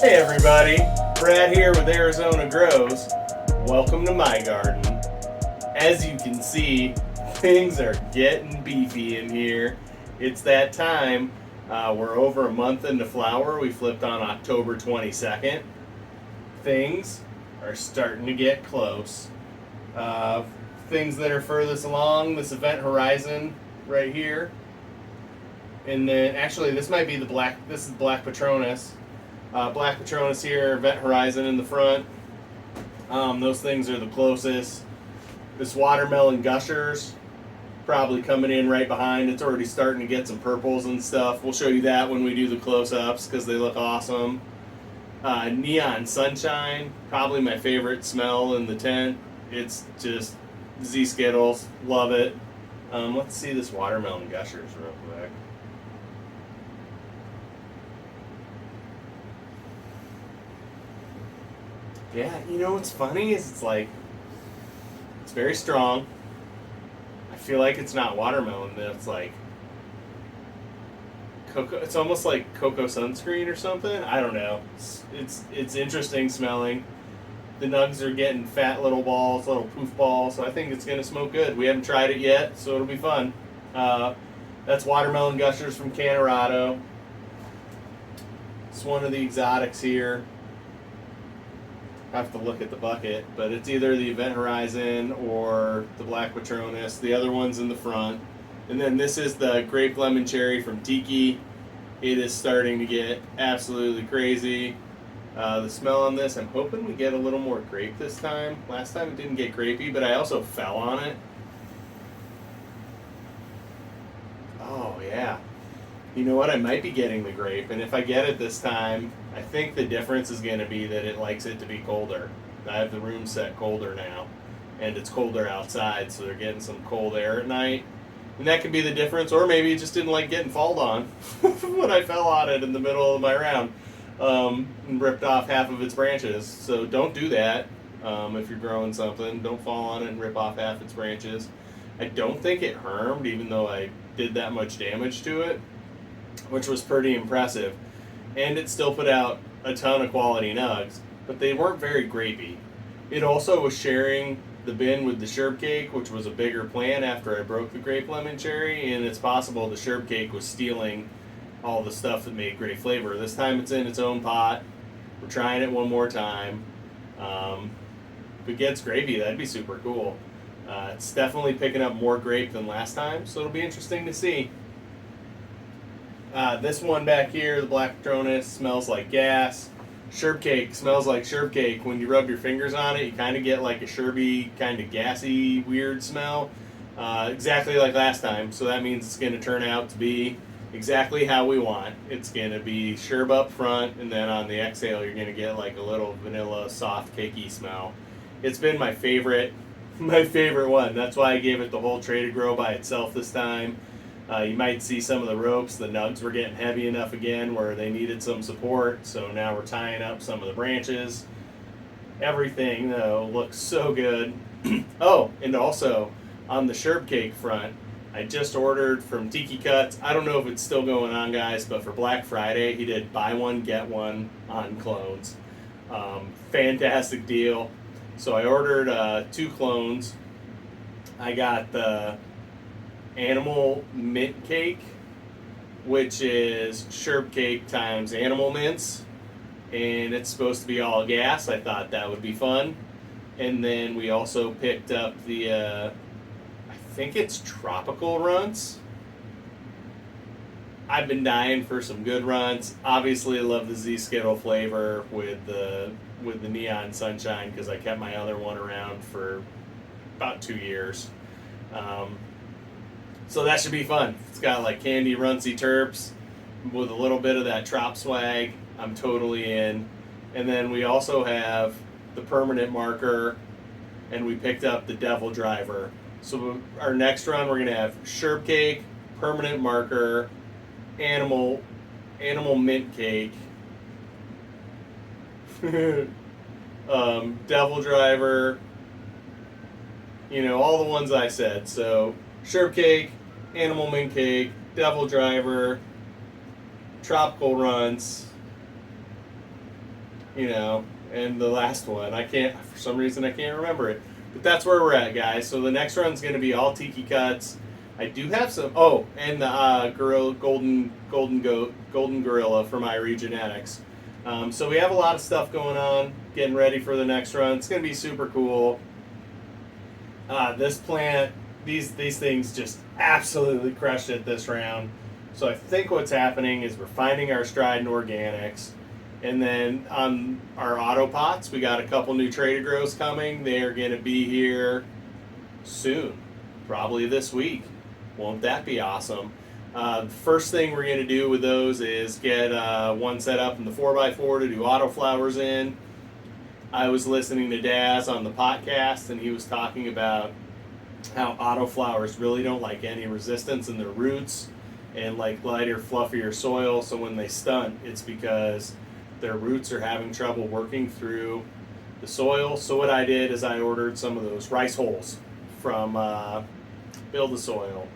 Hey everybody, Brad here with Arizona Grows. Welcome to my garden. As you can see, things are getting beefy in here. It's that time. We're over a month into flower. We flipped on October 22nd. Things are starting to get close. Things that are furthest along, this event horizon right here. And then actually this might be this is Black Patronus. Black Patronus here, event horizon in the front. Those things are the closest. This watermelon gushers probably coming in right behind. It's already starting to get some purples and stuff. We'll show you that when we do the close-ups because they look awesome. Neon sunshine, probably my favorite smell in the tent. It's just Z-Skittles, love it. Let's see this watermelon gushers real quick. Yeah, you know what's funny is it's very strong. I feel like it's not watermelon, but it's like cocoa. It's almost like cocoa sunscreen or something. I don't know. It's interesting smelling. The nugs are getting fat little balls, little poof balls. So I think it's gonna smoke good. We haven't tried it yet, so it'll be fun. That's watermelon gushers from Colorado. It's one of the exotics here. I have to look at the bucket, but it's either the Event Horizon or the Black Patronus. The other one's in the front. And then this is the Grape Lemon Cherry from Tiki. It is starting to get absolutely crazy. The smell on this, I'm hoping we get a little more grape this time. Last time it didn't get grapey, but I also fell on it. Oh, yeah. You know what? I might be getting the grape, and if I get it this time, I think the difference is going to be that it likes it to be colder. I have the room set colder now, and it's colder outside, so they're getting some cold air at night. And that could be the difference, or maybe it just didn't like getting falled on when I fell on it in the middle of my round and ripped off half of its branches. So don't do that if you're growing something. Don't fall on it and rip off half its branches. I don't think it harmed, even though I did that much damage to it, which was pretty impressive. And it still put out a ton of quality nugs, but they weren't very grapey. It also was sharing the bin with the Sherb Cake, which was a bigger plant after I broke the Grape Lemon Cherry, and it's possible the Sherb Cake was stealing all the stuff that made great flavor. This time it's in its own pot. We're trying it one more time. If it gets grapey, that'd be super cool. It's definitely picking up more grape than last time, so it'll be interesting to see. This one back here, the Black Patronus, smells like gas. Sherb Cake smells like Sherb Cake. When you rub your fingers on it, you kind of get like a sherby, kind of gassy, weird smell. Exactly like last time, so that means it's going to turn out to be exactly how we want. It's going to be Sherb up front, and then on the exhale, you're going to get like a little vanilla, soft, cakey smell. It's been my favorite one. That's why I gave it the whole tray to grow by itself this time. You might see some of the ropes. The nugs were getting heavy enough again where they needed some support, so now we're tying up some of the branches. Everything, though, looks so good. Oh, and also, on the Sherb Cake front, I just ordered from Tiki Cuts. I don't know if it's still going on, guys, but for Black Friday, he did buy one, get one on clones. Fantastic deal. So I ordered 2 clones. I got the Animal Mint Cake, which is Sherb Cake times animal mints, and it's supposed to be all gas. I thought that would be fun. And then we also picked up the I think it's tropical runts. I've been dying for some good runts. Obviously I love the Z-Skittle flavor with the neon sunshine because I kept my other one around for about 2 years. So that should be fun. It's got like candy runtsy terps with a little bit of that trop swag. I'm totally in. And then we also have the permanent marker, and we picked up the Devil Driver. So our next run we're gonna have Sherb Cake, permanent marker, animal mint cake, Devil Driver. You know, all the ones I said. So Sherb Cake, Animal Mint Cake, Devil Driver, Tropical Runts, and the last one. For some reason, I can't remember it. But that's where we're at, guys. So the next run's going to be all tiki cuts. I do have some. Oh, and the golden gorilla from Irie Genetics. So we have a lot of stuff going on, getting ready for the next run. It's going to be super cool. This plant, these things just absolutely crushed it this round. So I think what's happening is we're finding our stride in organics. And then on our Autopots, we got a couple new Trader Grows coming. They are going to be here soon, probably this week. Won't that be awesome? The first thing we're going to do with those is get one set up in the 4x4 to do autoflowers in. I was listening to Daz on the podcast, and he was talking about how autoflowers really don't like any resistance in their roots and like lighter, fluffier soil. So when they stunt, it's because their roots are having trouble working through the soil. So what I did is I ordered some of those rice holes from Build-A-Soil.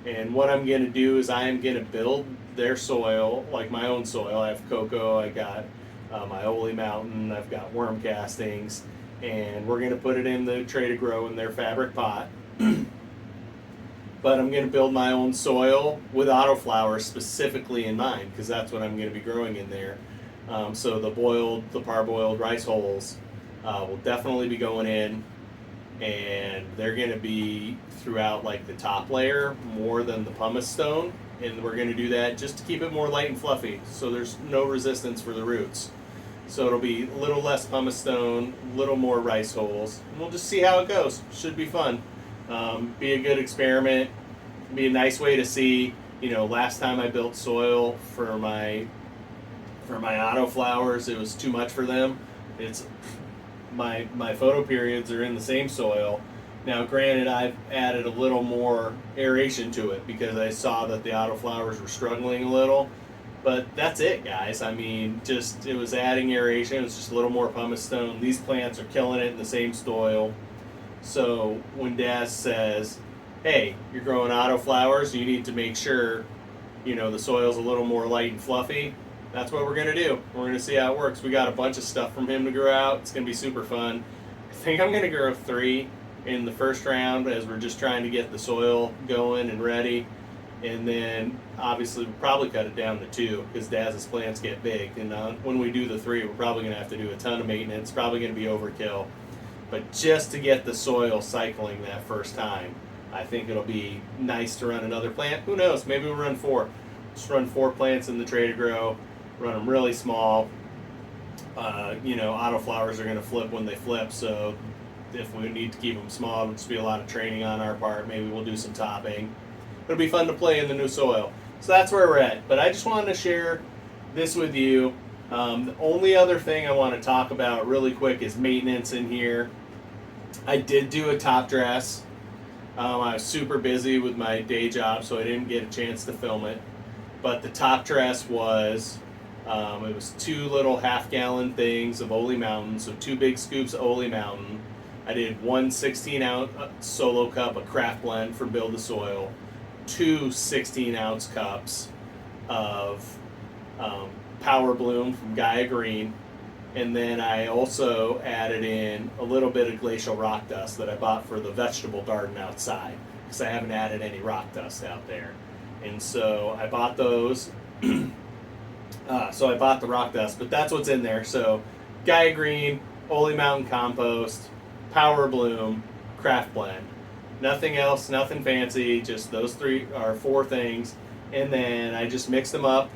And what I'm going to do is I am going to build their soil, like my own soil. I have cocoa, I got my Oli Mountain, I've got worm castings, and we're going to put it in the tray to grow in their fabric pot. But I'm going to build my own soil with autoflowers specifically in mind, because that's what I'm going to be growing in there. So the parboiled rice holes will definitely be going in, and they're going to be throughout like the top layer more than the pumice stone, and we're going to do that just to keep it more light and fluffy, so there's no resistance for the roots. So it'll be a little less pumice stone, a little more rice holes, and we'll just see how it goes. Should be fun. Be a good experiment. Be a nice way to see. Last time I built soil for my autoflowers, it was too much for them. It's my photo periods are in the same soil. Now, granted, I've added a little more aeration to it because I saw that the autoflowers were struggling a little. But that's it, guys. I mean, it was adding aeration. It was just a little more pumice stone. These plants are killing it in the same soil. So when Daz says, hey, you're growing autoflowers, you need to make sure, the soil's a little more light and fluffy, that's what we're going to do. We're going to see how it works. We got a bunch of stuff from him to grow out. It's going to be super fun. I think I'm going to grow 3 in the first round as we're just trying to get the soil going and ready. And then, obviously, we'll probably cut it down to 2 because Daz's plants get big. And when we do the 3, we're probably going to have to do a ton of maintenance. Probably going to be overkill. But just to get the soil cycling that first time, I think it'll be nice to run another plant. Who knows? Maybe we'll run 4. Just run 4 plants in the tray to grow. Run them really small. Autoflowers are going to flip when they flip, so if we need to keep them small, it'll just be a lot of training on our part. Maybe we'll do some topping. It'll be fun to play in the new soil. So that's where we're at. But I just wanted to share this with you. The only other thing I want to talk about really quick is maintenance in here. I did do a top dress. I was super busy with my day job, so I didn't get a chance to film it. But the top dress was... it was 2 little half-gallon things of Oli Mountain, so 2 big scoops of Oli Mountain. I did 1 16-ounce solo cup of craft blend from Build-A-Soil, 2 16-ounce cups of Power Bloom from Gaia Green, and then I also added in a little bit of Glacial rock dust that I bought for the vegetable garden outside, because I haven't added any rock dust out there. And so I bought those. So I bought the rock dust, but that's what's in there. So Gaia Green, Oli Mountain Compost, Power Bloom, Craft Blend. Nothing else, nothing fancy, just those 4 things. And then I just mixed them up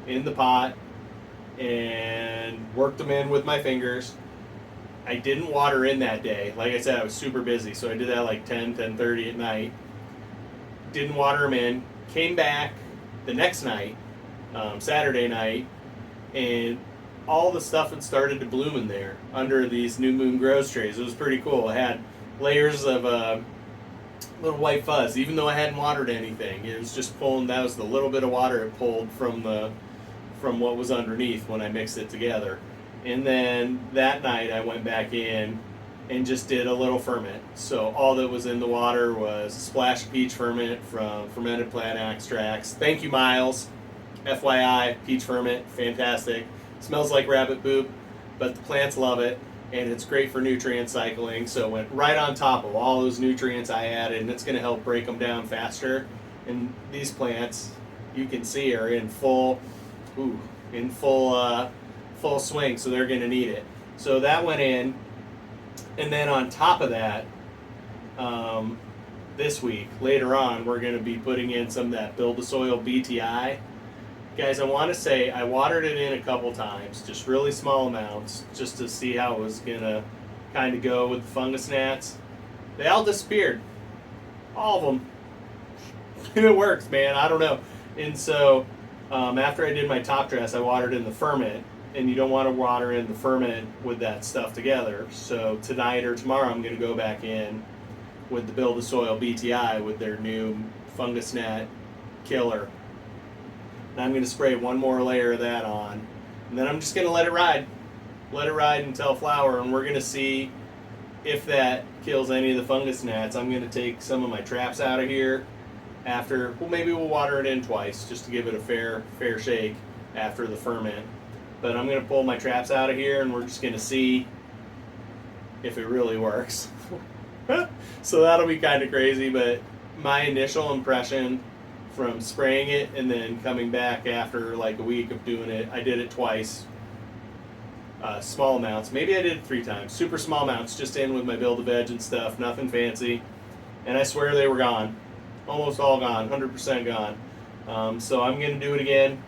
in the pot and worked them in with my fingers. I didn't water in that day. Like I said, I was super busy, so I did that like 10:30 at night. Didn't water them in. Came back the next night, Saturday night, and all the stuff had started to bloom in there under these New Moon Grows trays. It was pretty cool. It had layers of little white fuzz, even though I hadn't watered anything. It was just pulling. That was the little bit of water it pulled from what was underneath when I mixed it together. And then that night I went back in and just did a little ferment. So all that was in the water was a splash of peach ferment from fermented plant extracts. Thank you, Miles. FYI, peach ferment, fantastic. Smells like rabbit poop. but the plants love it, and it's great for nutrient cycling. So it went right on top of all those nutrients I added, and it's going to help break them down faster. And these plants, you can see, are in full swing, so they're going to need it. So that went in, and then on top of that, this week, later on, we're going to be putting in some of that Build the Soil BTI. Guys, I want to say I watered it in a couple times, just really small amounts, just to see how it was going to kind of go with the fungus gnats. They all disappeared. All of them. It works, man. I don't know. And so after I did my top dress, I watered in the ferment, and you don't want to water in the ferment with that stuff together. So tonight or tomorrow, I'm going to go back in with the Build the Soil BTI with their new fungus gnat killer. And I'm going to spray one more layer of that on, and then I'm just going to let it ride until flower, and we're going to see if that kills any of the fungus gnats. I'm going to take some of my traps out of here after, well, maybe we'll water it in twice just to give it a fair shake after the ferment. But I'm going to pull my traps out of here, and we're just going to see if it really works. So that'll be kind of crazy, but my initial impression from spraying it and then coming back after like a week of doing it, I did it twice, small amounts. Maybe I did it 3 times, super small amounts, just in with my Build-A-Veg and stuff, nothing fancy. And I swear they were gone, almost all gone, 100% gone. So I'm going to do it again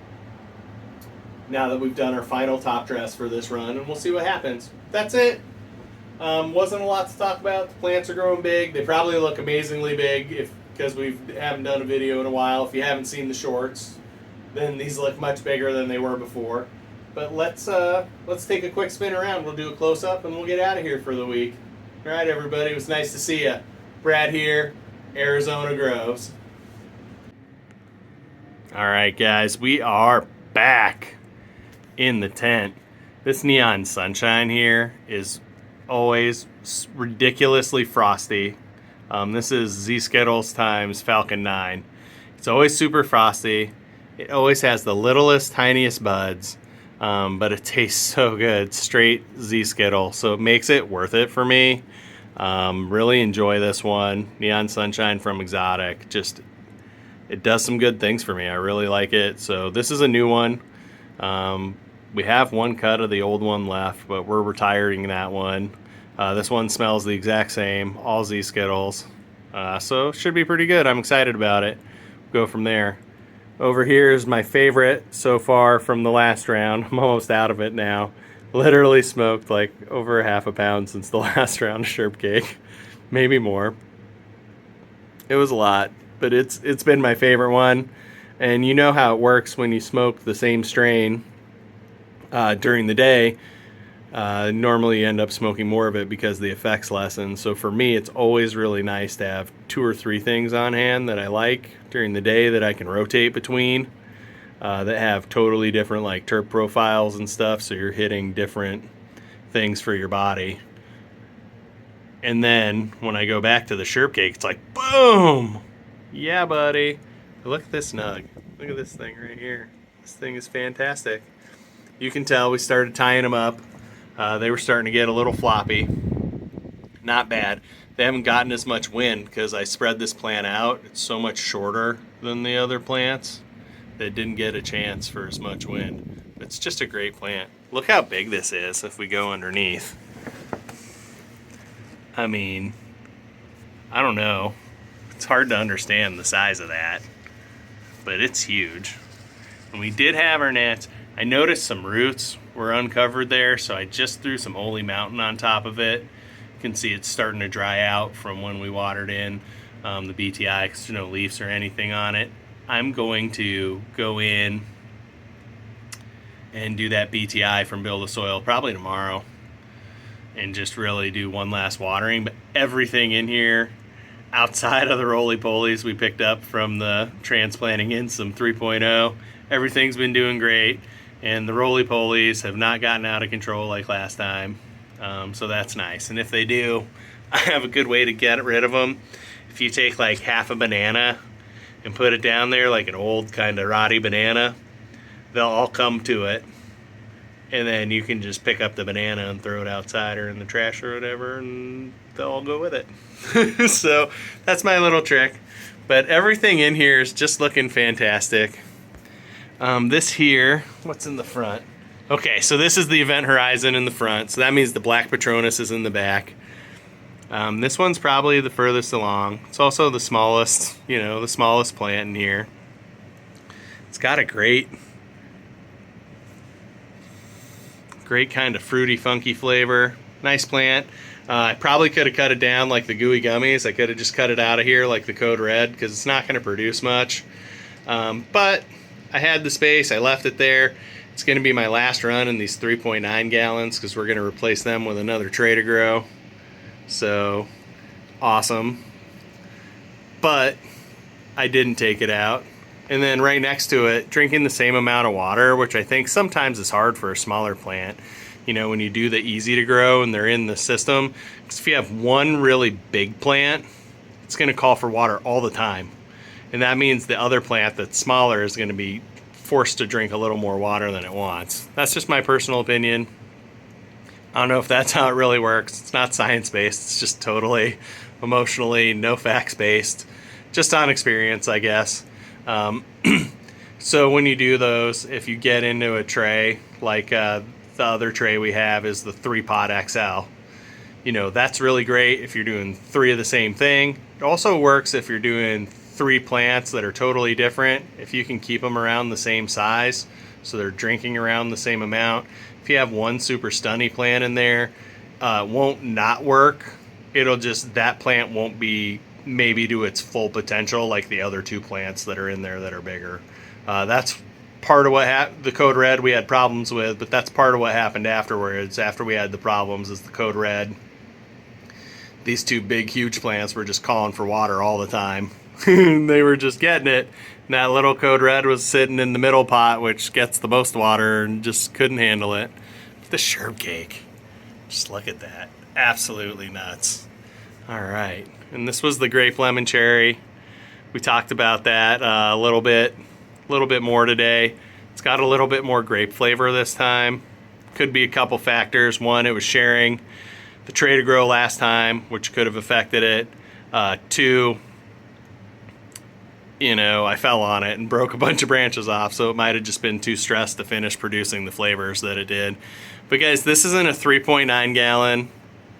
now that we've done our final top dress for this run, and we'll see what happens. That's it. Wasn't a lot to talk about. The plants are growing big. They probably look amazingly big because we haven't done a video in a while. If you haven't seen the shorts, then these look much bigger than they were before. But let's take a quick spin around. We'll do a close-up, and we'll get out of here for the week. All right, everybody. It was nice to see you. Brad here, Arizona Groves. All right, guys. We are back in the tent. This neon sunshine here is always ridiculously frosty. This is Z-Skittles times Falcon 9. It's always super frosty. It always has the littlest, tiniest buds, but it tastes so good. Straight Z-Skittle, so it makes it worth it for me. Really enjoy this one. Neon Sunshine from Exotic. Just, it does some good things for me. I really like it. So this is a new one. We have one cut of the old one left, but we're retiring that one. This one smells the exact same, all Z-Skittles. So it should be pretty good. I'm excited about it. Go from there. Over here is my favorite so far from the last round. I'm almost out of it now. Literally smoked like over half a pound since the last round of Sherp Cake. Maybe more. It was a lot, but it's been my favorite one. And you know how it works when you smoke the same strain during the day. Normally you end up smoking more of it because the effects lessen. So for me, it's always really nice to have 2 or 3 things on hand that I like during the day that I can rotate between, that have totally different like terp profiles and stuff, so you're hitting different things for your body. And then when I go back to the Sherp Cake, it's like, boom! Yeah, buddy. Look at this nug. Look at this thing right here. This thing is fantastic. You can tell we started tying them up. They were starting to get a little floppy. Not bad. They haven't gotten as much wind because I spread this plant out. It's so much shorter than the other plants that it didn't get a chance for as much wind. But it's just a great plant. Look how big this is if we go underneath. I mean, I don't know. It's hard to understand the size of that, but it's huge. And we did have our nets. I noticed some roots were uncovered there, so I just threw some Holy Mountain on top of it. You can see it's starting to dry out from when we watered in the BTI because there's no leaves or anything on it. I'm going to go in and do that BTI from Build a Soil probably tomorrow and just really do one last watering. But everything in here outside of the roly-polies we picked up from the transplanting in some 3.0, everything's been doing great. And the roly-polies have not gotten out of control like last time. So that's nice. And if they do, I have a good way to get rid of them. If you take like half a banana and put it down there like an old kind of rotty banana, they'll all come to it And then you can just pick up the banana and throw it outside or in the trash or whatever, and they'll all go with it. So that's my little trick. But everything in here is just looking fantastic. This here, what's in the front? Okay, so this is the event horizon in the front. So that means the black Patronus is in the back. This one's probably the furthest along. It's also the smallest, the smallest plant in here. It's got a great kind of fruity, funky flavor. Nice plant. I probably could have cut it down like the gooey gummies. I could have just cut it out of here like the Code Red because it's not going to produce much. But I had the space. I left it there. It's going to be my last run in these 3.9 gallons because we're going to replace them with another tray to grow. So, awesome. But I didn't take it out. And then right next to it, drinking the same amount of water, which I think sometimes is hard for a smaller plant. When you do the easy to grow and they're in the system. Because if you have one really big plant, it's going to call for water all the time. And that means the other plant that's smaller is going to be forced to drink a little more water than it wants. That's just my personal opinion. I don't know if that's how it really works. It's not science-based. It's just totally emotionally, no facts-based. Just on experience, I guess. So when you do those, if you get into a tray, like the other tray we have is the 3-pot XL. That's really great if you're doing 3 of the same thing. It also works if you're doing 3 plants that are totally different. If you can keep them around the same size, so they're drinking around the same amount. If you have one super stunny plant in there, it won't not work. It'll just, that plant won't be maybe to its full potential like the other 2 plants that are in there that are bigger. That's part of what the Code Red we had problems with, but that's part of what happened afterwards. After we had the problems is the Code Red. These 2 big, huge plants were just calling for water all the time. They were just getting it. And that little Code Red was sitting in the middle pot, which gets the most water, and just couldn't handle it. The sherbet cake. Just look at that. Absolutely nuts. All right. And this was the grape lemon cherry. We talked about that a little bit more today. It's got a little bit more grape flavor this time. Could be a couple factors. One, it was sharing the tray to grow last time, which could have affected it. 2, I fell on it and broke a bunch of branches off, so it might have just been too stressed to finish producing the flavors that it did. But guys, this is in a 3.9 gallon,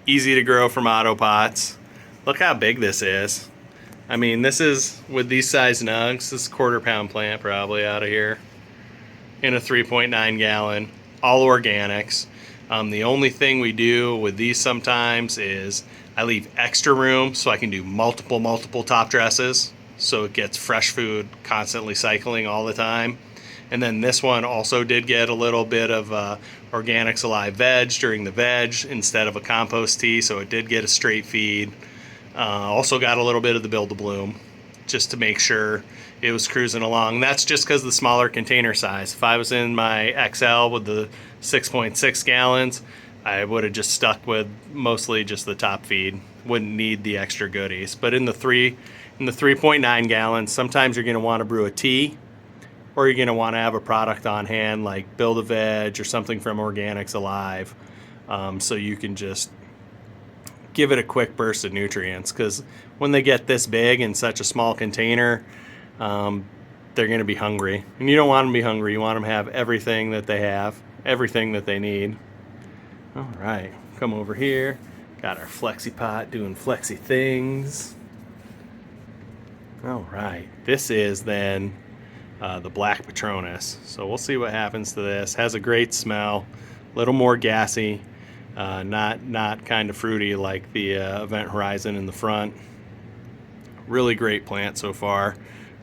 easy to grow from Autopots. Look how big this is. I mean, this is, with these size nugs, this is a 1/4 pound plant probably out of here. In a 3.9 gallon, all organics. The only thing we do with these sometimes is I leave extra room so I can do multiple top dresses. So it gets fresh food constantly cycling all the time. And then this one also did get a little bit of Organics Alive veg during the veg instead of a compost tea, so it did get a straight feed. Also got a little bit of the Build to Bloom just to make sure it was cruising along. That's just because of the smaller container size. If I was in my XL with the 6.6 gallons, I would have just stuck with mostly just the top feed. Wouldn't need the extra goodies. But in the 3.9 gallons, sometimes you're going to want to brew a tea, or you're going to want to have a product on hand like Build a Veg or something from Organics Alive, so you can just give it a quick burst of nutrients, because when they get this big in such a small container, they're going to be hungry. And you don't want them to be hungry. You want them to have everything that they have, everything that they need. All right, come over here. Got our flexi pot doing flexi things. All right, this is then the black Patronus. So we'll see what happens to this. Has a great smell, a little more gassy, not kind of fruity like the Event Horizon in the front. Really great plant so far.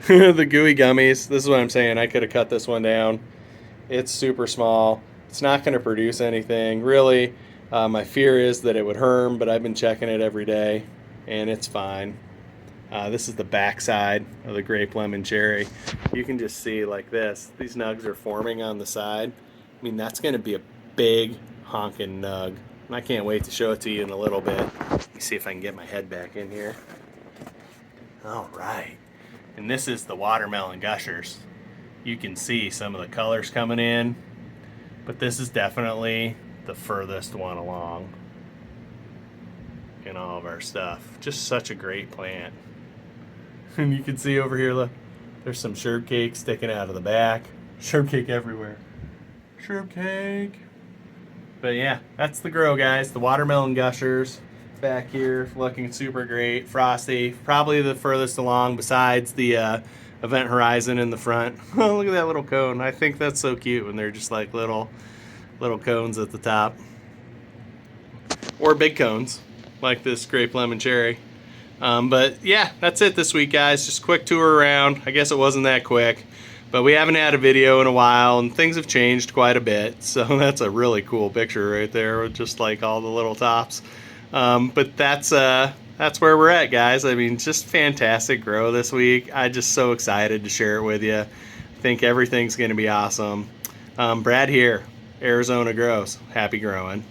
The gooey gummies, this is what I'm saying. I could have cut this one down. It's super small. It's not going to produce anything. Really, my fear is that it would herm, but I've been checking it every day, and it's fine. This is the back side of the grape lemon cherry. You can just see like this. These nugs are forming on the side. I mean, that's going to be a big honking nug. And I can't wait to show it to you in a little bit. Let me see if I can get my head back in here. All right. And this is the watermelon gushers. You can see some of the colors coming in. But this is definitely the furthest one along in all of our stuff. Just such a great plant. And you can see over here, look, there's some sherb cake sticking out of the back. Sherb cake everywhere. Sherb cake. But yeah, that's the grow, guys. The watermelon gushers back here looking super great. Frosty, probably the furthest along besides the event horizon in the front. Oh, look at that little cone. I think that's so cute when they're just like little cones at the top. Or big cones, like this grape lemon cherry. But yeah, that's it this week, guys. Just a quick tour around. I guess it wasn't that quick, but we haven't had a video in a while, and things have changed quite a bit. So that's a really cool picture right there with just like all the little tops. But that's where we're at, guys. I mean, just fantastic grow this week. I'm just so excited to share it with you. I think everything's going to be awesome. Brad here, Arizona Grows. Happy growing.